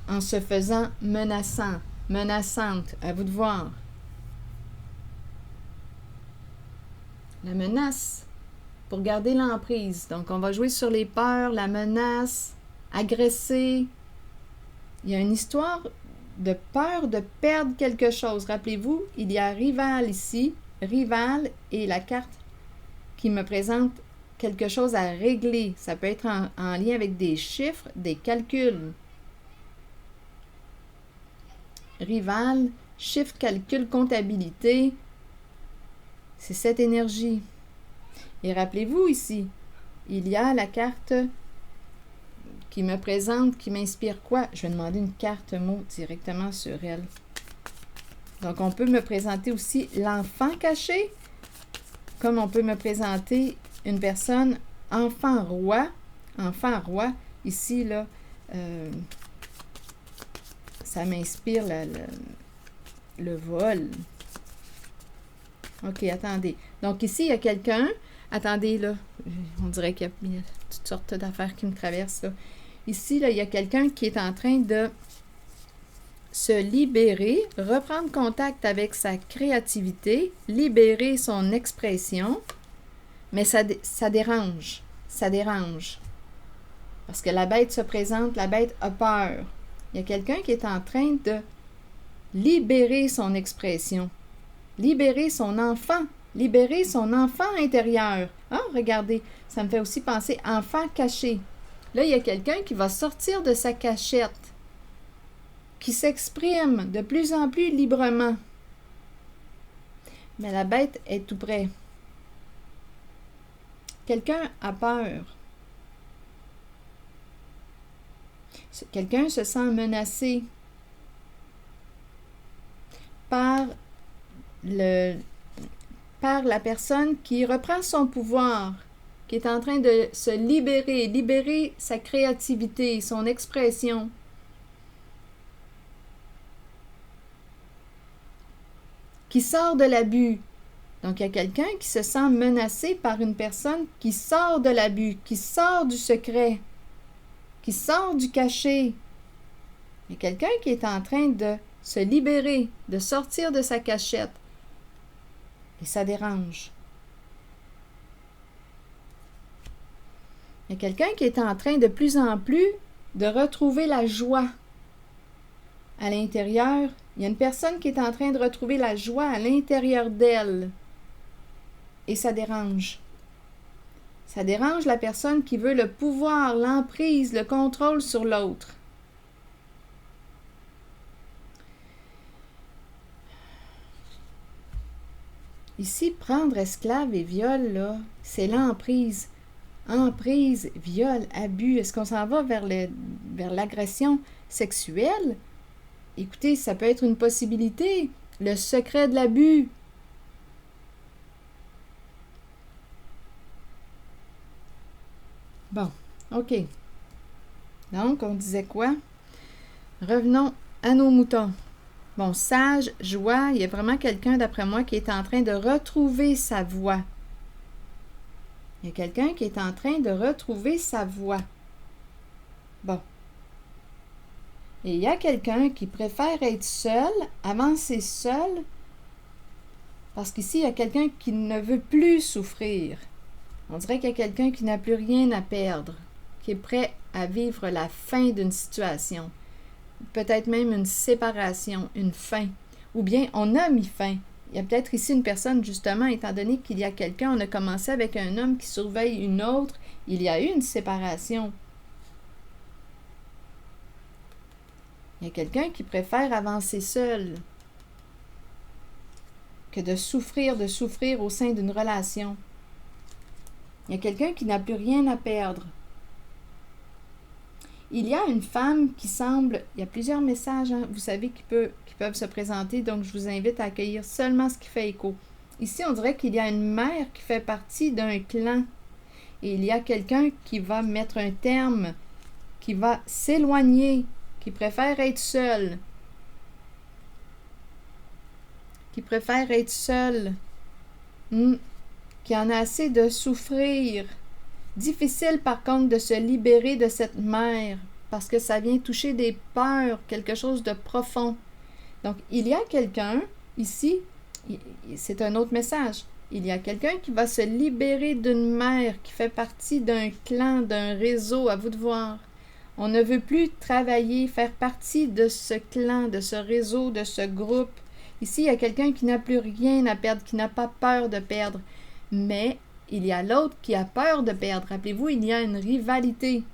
en se faisant menaçant, menaçante. À vous de voir. La menace pour garder l'emprise. Donc, on va jouer sur les peurs, la menace, agresser. Il y a une histoire de peur de perdre quelque chose. Rappelez-vous, il y a rival ici, rival et la carte qui me présente quelque chose à régler. Ça peut être en lien avec des chiffres, des calculs. Rival, chiffre, calcul, comptabilité. C'est cette énergie. Et rappelez-vous ici, il y a la carte qui me présente, qui m'inspire quoi? Je vais demander une carte mot directement sur elle. Donc, on peut me présenter aussi l'enfant caché, comme on peut me présenter une personne enfant roi. Enfant roi, ici, là, ça m'inspire le vol. OK, attendez. Donc, ici, il y a quelqu'un. Attendez, là. On dirait qu'il y a toutes sortes d'affaires qui me traversent, là. Ici, là, il y a quelqu'un qui est en train de se libérer, reprendre contact avec sa créativité, libérer son expression, mais ça dérange. Ça dérange. Parce que la bête se présente, la bête a peur. Il y a quelqu'un qui est en train de libérer son expression, libérer son enfant intérieur. Ah, regardez, ça me fait aussi penser enfant caché. Là, il y a quelqu'un qui va sortir de sa cachette, qui s'exprime de plus en plus librement. Mais la bête est tout près. Quelqu'un a peur. Quelqu'un se sent menacé par la personne qui reprend son pouvoir, qui est en train de se libérer sa créativité, son expression. Qui sort de l'abus. Donc, il y a quelqu'un qui se sent menacé par une personne qui sort de l'abus, qui sort du secret, qui sort du cachet. Il y a quelqu'un qui est en train de se libérer, de sortir de sa cachette. Et ça dérange. Il y a quelqu'un qui est en train de plus en plus de retrouver la joie à l'intérieur. Il y a une personne qui est en train de retrouver la joie à l'intérieur d'elle. Et ça dérange. Ça dérange la personne qui veut le pouvoir, l'emprise, le contrôle sur l'autre. Ici, prendre esclave et viol, là, c'est l'emprise. Emprise, viol, abus. Est-ce qu'on s'en va vers l'agression sexuelle? Écoutez, ça peut être une possibilité. Le secret de l'abus. Bon, OK. Donc, on disait quoi? Revenons à nos moutons. Bon, sage, joie, il y a vraiment quelqu'un, d'après moi, qui est en train de retrouver sa voix. Il y a quelqu'un qui est en train de retrouver sa voix. Bon. Et il y a quelqu'un qui préfère être seul, avancer seul, parce qu'ici, il y a quelqu'un qui ne veut plus souffrir. On dirait qu'il y a quelqu'un qui n'a plus rien à perdre, qui est prêt à vivre la fin d'une situation. Peut-être même une séparation, une fin. Ou bien on a mis fin. Il y a peut-être ici une personne, justement, étant donné qu'il y a quelqu'un, on a commencé avec un homme qui surveille une autre, il y a eu une séparation. Il y a quelqu'un qui préfère avancer seul que de souffrir au sein d'une relation. Il y a quelqu'un qui n'a plus rien à perdre. Il y a une femme qui semble... Il y a plusieurs messages, hein, vous savez, qui peuvent se présenter, donc je vous invite à accueillir seulement ce qui fait écho. Ici, on dirait qu'il y a une mère qui fait partie d'un clan. Et il y a quelqu'un qui va mettre un terme, qui va s'éloigner, qui préfère être seul. Qui préfère être seul. Qui en a assez de souffrir. Difficile, par contre, de se libérer de cette mère, parce que ça vient toucher des peurs, quelque chose de profond. Donc, il y a quelqu'un, ici, c'est un autre message, il y a quelqu'un qui va se libérer d'une mère qui fait partie d'un clan, d'un réseau, à vous de voir. On ne veut plus travailler, faire partie de ce clan, de ce réseau, de ce groupe. Ici, il y a quelqu'un qui n'a plus rien à perdre, qui n'a pas peur de perdre, mais il y a l'autre qui a peur de perdre. Rappelez-vous, il y a une rivalité.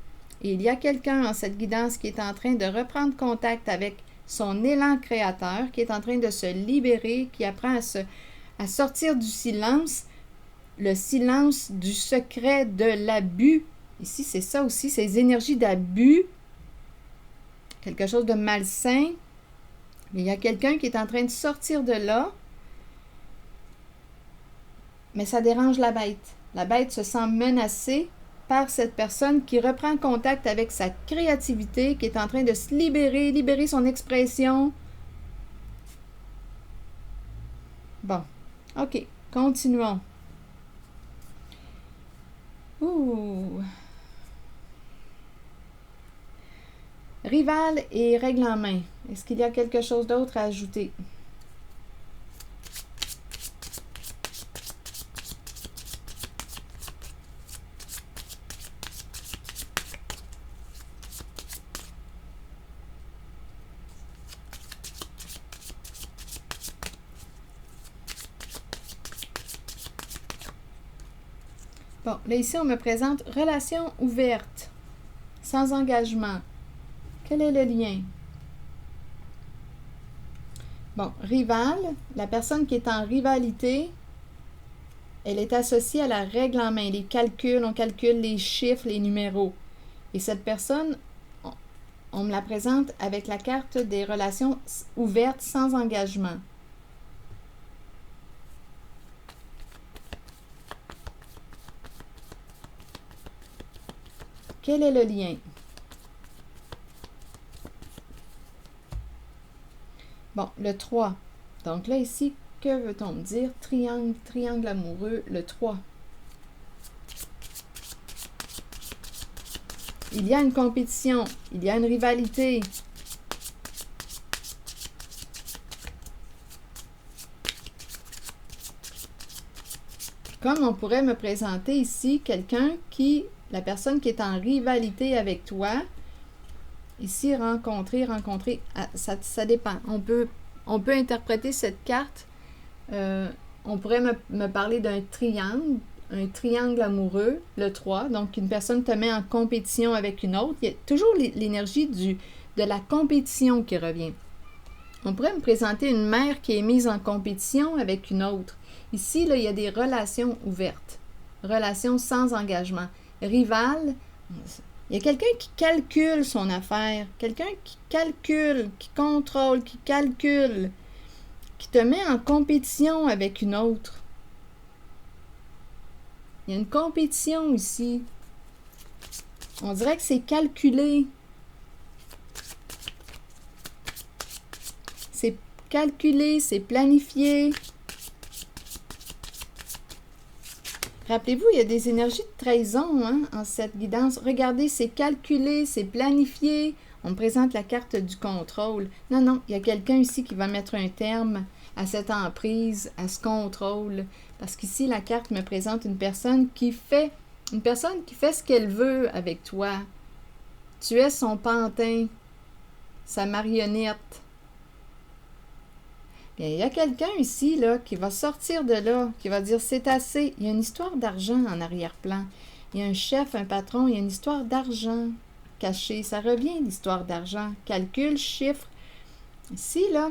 Et il y a quelqu'un en cette guidance qui est en train de reprendre contact avec son élan créateur, qui est en train de se libérer, qui apprend à sortir du silence, le silence du secret de l'abus. Ici, c'est ça aussi, ces énergies d'abus, quelque chose de malsain. Mais il y a quelqu'un qui est en train de sortir de là, mais ça dérange la bête. La bête se sent menacée par cette personne qui reprend contact avec sa créativité, qui est en train de se libérer son expression. Bon, ok, continuons. Ouh. Rival et règle en main. Est-ce qu'il y a quelque chose d'autre à ajouter? Bon, là ici, on me présente relation ouverte, sans engagement. Quel est le lien? Bon, rival, la personne qui est en rivalité, elle est associée à la règle en main, les calculs, on calcule les chiffres, les numéros. Et cette personne, on me la présente avec la carte des relations ouvertes sans engagement. Quel est le lien? Bon, le 3. Donc là, ici, que veut-on dire? Triangle, triangle amoureux, le 3. Il y a une compétition, il y a une rivalité. Comme on pourrait me présenter ici quelqu'un qui, la personne qui est en rivalité avec toi, ici, rencontrer, ça dépend. On peut interpréter cette carte. On pourrait me parler d'un triangle amoureux, le 3. Donc, une personne te met en compétition avec une autre. Il y a toujours l'énergie de la compétition qui revient. On pourrait me présenter une mère qui est mise en compétition avec une autre. Ici, là, il y a des relations ouvertes, relations sans engagement. Rival, il y a quelqu'un qui calcule son affaire, quelqu'un qui calcule, qui contrôle, qui calcule, qui te met en compétition avec une autre. Il y a une compétition ici. On dirait que c'est calculé. C'est calculé, c'est planifié. Rappelez-vous, il y a des énergies de trahison en cette guidance. Regardez, c'est calculé, c'est planifié. On me présente la carte du contrôle. Non, il y a quelqu'un ici qui va mettre un terme à cette emprise, à ce contrôle. Parce qu'ici, la carte me présente une personne qui fait ce qu'elle veut avec toi. Tu es son pantin, sa marionnette. Bien, il y a quelqu'un ici là, qui va sortir de là, qui va dire c'est assez. Il y a une histoire d'argent en arrière-plan. Il y a un chef, un patron, il y a une histoire d'argent cachée. Ça revient l'histoire d'argent. Calcul, chiffre. Ici, là,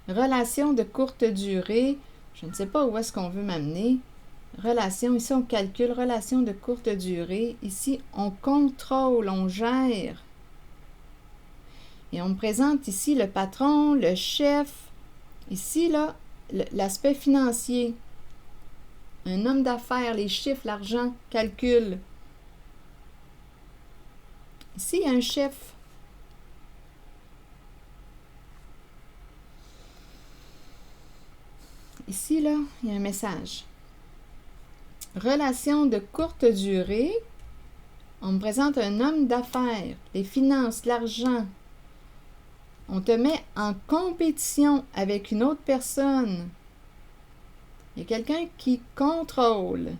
relation de courte durée. Je ne sais pas où est-ce qu'on veut m'amener. Relation, ici on calcule, relation de courte durée. Ici, on contrôle, on gère. Et on me présente ici le patron, le chef. Ici, là, l'aspect financier. Un homme d'affaires, les chiffres, l'argent, calcul. Ici, il y a un chef. Ici, là, il y a un message. Relation de courte durée. On me présente un homme d'affaires, les finances, l'argent. On te met en compétition avec une autre personne. Il y a quelqu'un qui contrôle,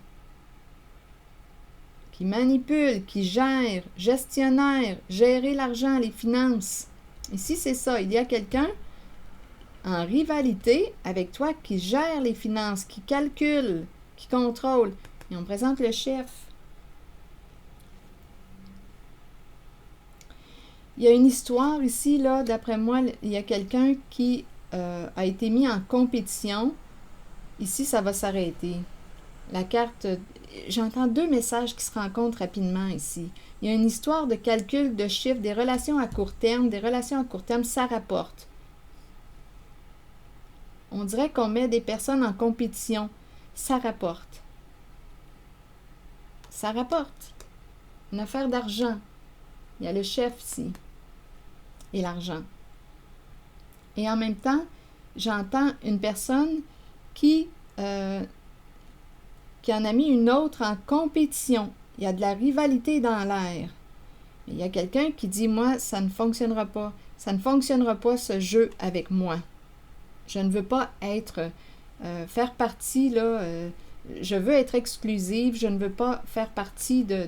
qui manipule, qui gère, gestionnaire, gérer l'argent, les finances. Ici, c'est ça. Il y a quelqu'un en rivalité avec toi qui gère les finances, qui calcule, qui contrôle. Et on présente le chef. Il y a une histoire ici, là, d'après moi, il y a quelqu'un qui a été mis en compétition. Ici, ça va s'arrêter. La carte j'entends deux messages qui se rencontrent rapidement ici. Il y a une histoire de calcul de chiffres, des relations à court terme. Des relations à court terme, ça rapporte. On dirait qu'on met des personnes en compétition. Ça rapporte. Ça rapporte. Une affaire d'argent. Il y a le chef ici. Et l'argent. Et en même temps, j'entends une personne qui en a mis une autre en compétition. Il y a de la rivalité dans l'air. Il y a quelqu'un qui dit, moi, ça ne fonctionnera pas. Ça ne fonctionnera pas ce jeu avec moi. Je ne veux pas faire partie, là, je veux être exclusive, je ne veux pas faire partie de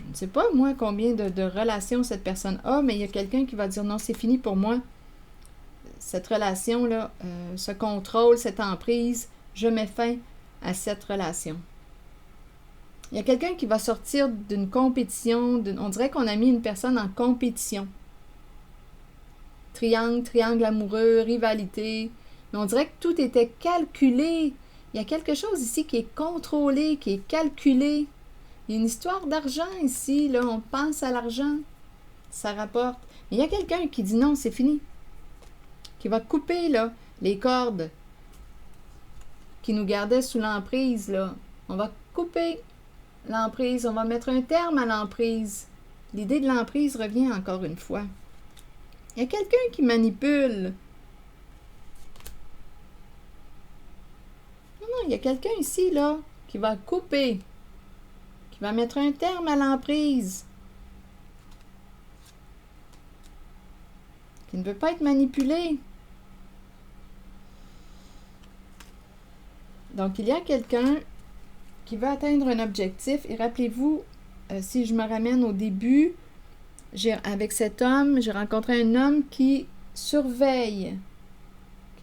je ne sais pas, moi, combien de relations cette personne a, mais il y a quelqu'un qui va dire, non, c'est fini pour moi. Cette relation-là, ce contrôle, cette emprise, je mets fin à cette relation. Il y a quelqu'un qui va sortir d'une compétition, on dirait qu'on a mis une personne en compétition. Triangle amoureux, rivalité. Mais on dirait que tout était calculé. Il y a quelque chose ici qui est contrôlé, qui est calculé. Il y a une histoire d'argent ici, là. On pense à l'argent. Ça rapporte. Mais il y a quelqu'un qui dit non, c'est fini. Qui va couper, là, les cordes qui nous gardaient sous l'emprise, là. On va couper l'emprise. On va mettre un terme à l'emprise. L'idée de l'emprise revient encore une fois. Il y a quelqu'un qui manipule. Non, il y a quelqu'un ici, là, qui va couper, qui va mettre un terme à l'emprise, qui ne veut pas être manipulé. Donc, il y a quelqu'un qui veut atteindre un objectif. Et rappelez-vous, si je me ramène au début, avec cet homme, j'ai rencontré un homme qui surveille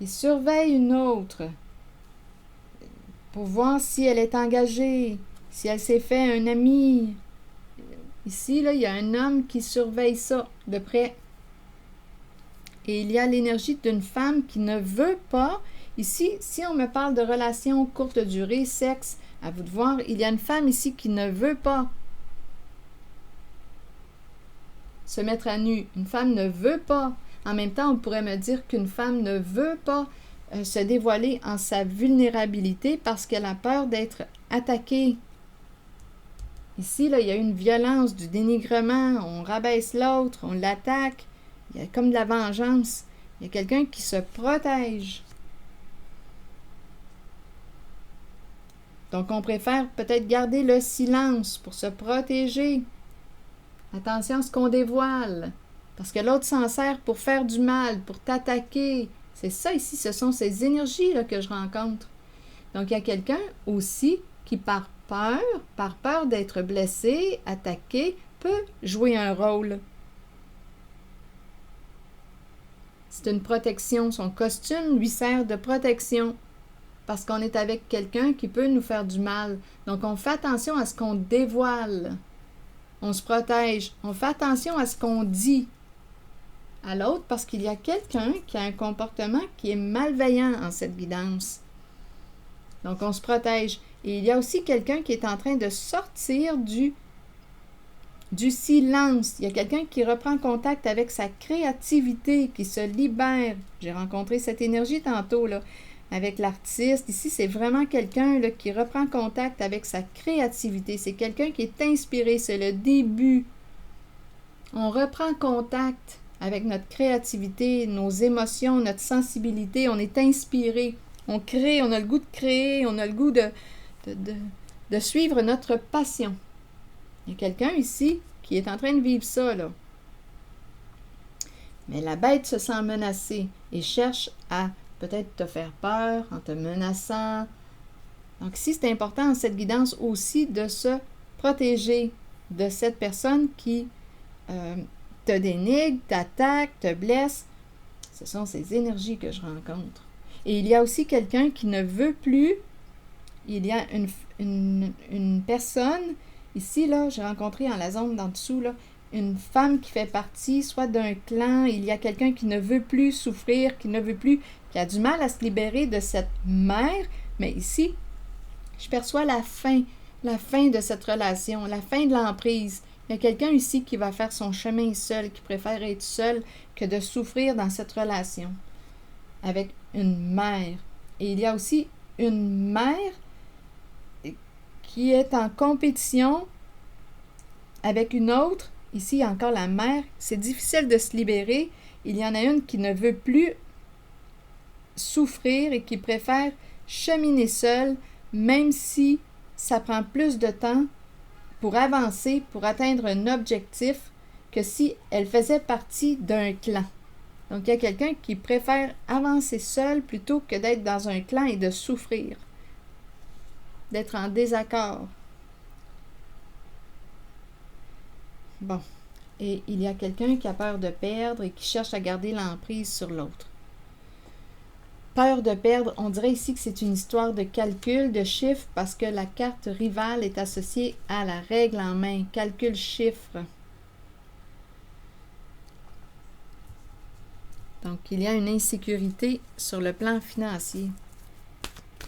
une autre pour voir si elle est engagée, si elle s'est fait un ami. Ici, là, il y a un homme qui surveille ça de près. Et il y a l'énergie d'une femme qui ne veut pas. Ici, si on me parle de relations courte durée, sexe, à vous de voir, il y a une femme ici qui ne veut pas se mettre à nu. Une femme ne veut pas. En même temps, on pourrait me dire qu'une femme ne veut pas se dévoiler en sa vulnérabilité parce qu'elle a peur d'être attaquée. Ici, là, il y a une violence, du dénigrement. On rabaisse l'autre, on l'attaque. Il y a comme de la vengeance. Il y a quelqu'un qui se protège. Donc, on préfère peut-être garder le silence pour se protéger. Attention à ce qu'on dévoile, parce que l'autre s'en sert pour faire du mal, pour t'attaquer. C'est ça ici, ce sont ces énergies-là que je rencontre. Donc, il y a quelqu'un aussi qui, par peur d'être blessé, attaqué, peut jouer un rôle. C'est une protection. Son costume lui sert de protection, parce qu'on est avec quelqu'un qui peut nous faire du mal. Donc, on fait attention à ce qu'on dévoile. On se protège. On fait attention à ce qu'on dit à l'autre parce qu'il y a quelqu'un qui a un comportement qui est malveillant en cette guidance. Donc, on se protège. Et il y a aussi quelqu'un qui est en train de sortir du silence. Il y a quelqu'un qui reprend contact avec sa créativité, qui se libère. J'ai rencontré cette énergie tantôt, là, avec l'artiste. Ici, c'est vraiment quelqu'un là, qui reprend contact avec sa créativité. C'est quelqu'un qui est inspiré. C'est le début. On reprend contact avec notre créativité, nos émotions, notre sensibilité. On est inspiré. On crée, on a le goût de créer, on a le goût de suivre notre passion. Il y a quelqu'un ici qui est en train de vivre ça, là. Mais la bête se sent menacée et cherche à peut-être te faire peur en te menaçant. Donc ici, c'est important en cette guidance aussi de se protéger de cette personne qui te dénigre, t'attaque, te blesse. Ce sont ces énergies que je rencontre. Et il y a aussi quelqu'un qui ne veut plus. Il y a une personne, ici, là, j'ai rencontré en la zone d'en dessous, là, une femme qui fait partie soit d'un clan. Il y a quelqu'un qui ne veut plus souffrir, qui ne veut plus, qui a du mal à se libérer de cette mère. Mais ici, Je perçois la fin de cette relation, la fin de l'emprise. Il y a quelqu'un ici qui va faire son chemin seul, qui préfère être seul que de souffrir dans cette relation avec une mère. Et il y a aussi une mère qui est en compétition avec une autre. Ici, il y a encore la mère. C'est difficile de se libérer. Il y en a une qui ne veut plus souffrir et qui préfère cheminer seule, même si ça prend plus de temps pour avancer, pour atteindre un objectif, que si elle faisait partie d'un clan. Donc, il y a quelqu'un qui préfère avancer seul plutôt que d'être dans un clan et de souffrir, d'être en désaccord. Bon. Et il y a quelqu'un qui a peur de perdre et qui cherche à garder l'emprise sur l'autre. Peur de perdre, on dirait ici que c'est une histoire de calcul, de chiffres, parce que la carte rivale est associée à la règle en main, calcul chiffre. Donc, il y a une insécurité sur le plan financier.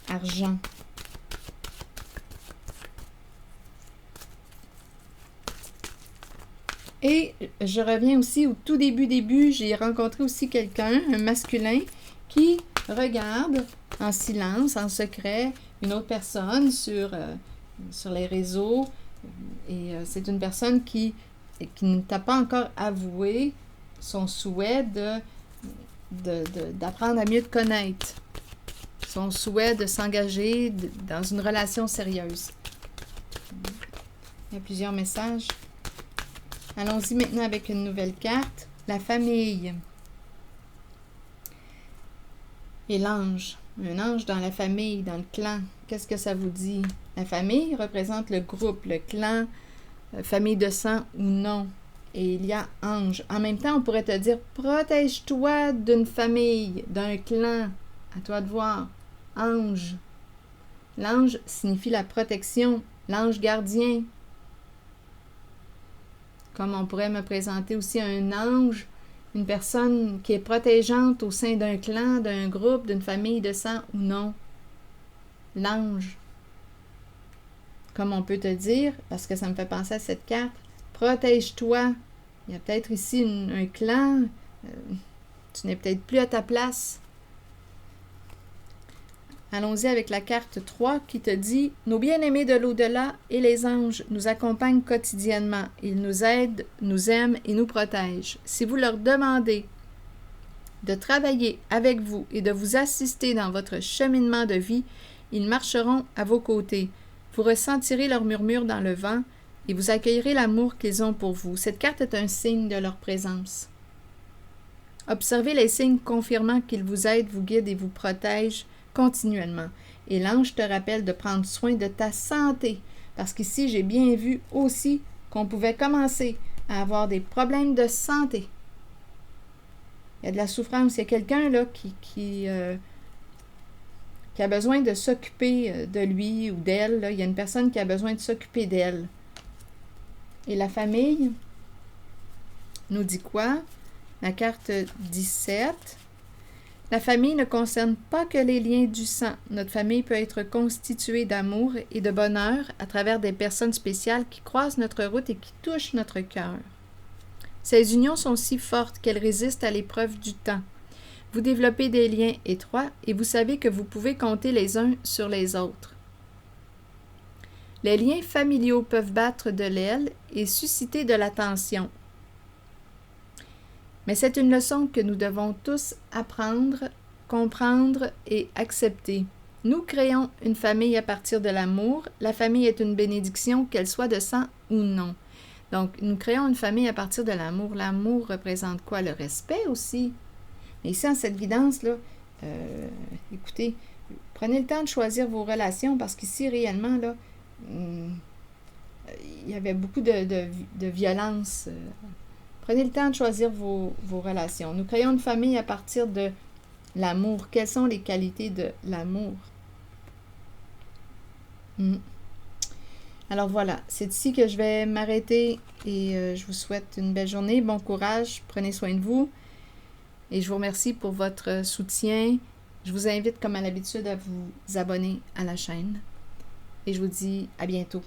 Argent. Et je reviens aussi au tout début, j'ai rencontré aussi quelqu'un, un masculin, qui regarde en silence, en secret, une autre personne sur les réseaux. Et c'est une personne qui ne t'a pas encore avoué son souhait d'apprendre à mieux te connaître. Son souhait de s'engager dans une relation sérieuse. Il y a plusieurs messages. Allons-y maintenant avec une nouvelle carte. La famille. Et l'ange. Un ange dans la famille, dans le clan. Qu'est-ce que ça vous dit? La famille représente le groupe, le clan, famille de sang ou non. Et il y a ange. En même temps, on pourrait te dire, protège-toi d'une famille, d'un clan. À toi de voir. Ange. L'ange signifie la protection. L'ange gardien. Comme on pourrait me présenter aussi un ange, une personne qui est protégeante au sein d'un clan, d'un groupe, d'une famille de sang ou non. L'ange. Comme on peut te dire, parce que ça me fait penser à cette carte, protège-toi. Il y a peut-être ici un clan, tu n'es peut-être plus à ta place. Allons-y avec la carte 3 qui te dit « Nos bien-aimés de l'au-delà et les anges nous accompagnent quotidiennement. Ils nous aident, nous aiment et nous protègent. Si vous leur demandez de travailler avec vous et de vous assister dans votre cheminement de vie, ils marcheront à vos côtés. Vous ressentirez leur murmure dans le vent et vous accueillerez l'amour qu'ils ont pour vous. » Cette carte est un signe de leur présence. Observez les signes confirmant qu'ils vous aident, vous guident et vous protègent continuellement. Et l'ange te rappelle de prendre soin de ta santé, parce qu'ici, j'ai bien vu aussi qu'on pouvait commencer à avoir des problèmes de santé. Il y a de la souffrance. Il y a quelqu'un là qui a besoin de s'occuper de lui ou d'elle. Il y a une personne qui a besoin de s'occuper d'elle. Et la famille nous dit quoi? La carte 17. La famille ne concerne pas que les liens du sang. Notre famille peut être constituée d'amour et de bonheur à travers des personnes spéciales qui croisent notre route et qui touchent notre cœur. Ces unions sont si fortes qu'elles résistent à l'épreuve du temps. Vous développez des liens étroits et vous savez que vous pouvez compter les uns sur les autres. Les liens familiaux peuvent battre de l'aile et susciter de la tension. Mais c'est une leçon que nous devons tous apprendre, comprendre et accepter. Nous créons une famille à partir de l'amour. La famille est une bénédiction, qu'elle soit de sang ou non. Donc, nous créons une famille à partir de l'amour. L'amour représente quoi? Le respect aussi. Mais ici, en cette guidance-là, écoutez, prenez le temps de choisir vos relations parce qu'ici, réellement, là, il y avait beaucoup de violence. Prenez le temps de choisir vos relations. Nous créons une famille à partir de l'amour. Quelles sont les qualités de l'amour? Alors voilà, c'est ici que je vais m'arrêter et je vous souhaite une belle journée. Bon courage, prenez soin de vous et je vous remercie pour votre soutien. Je vous invite, comme à l'habitude, à vous abonner à la chaîne. et je vous dis à bientôt.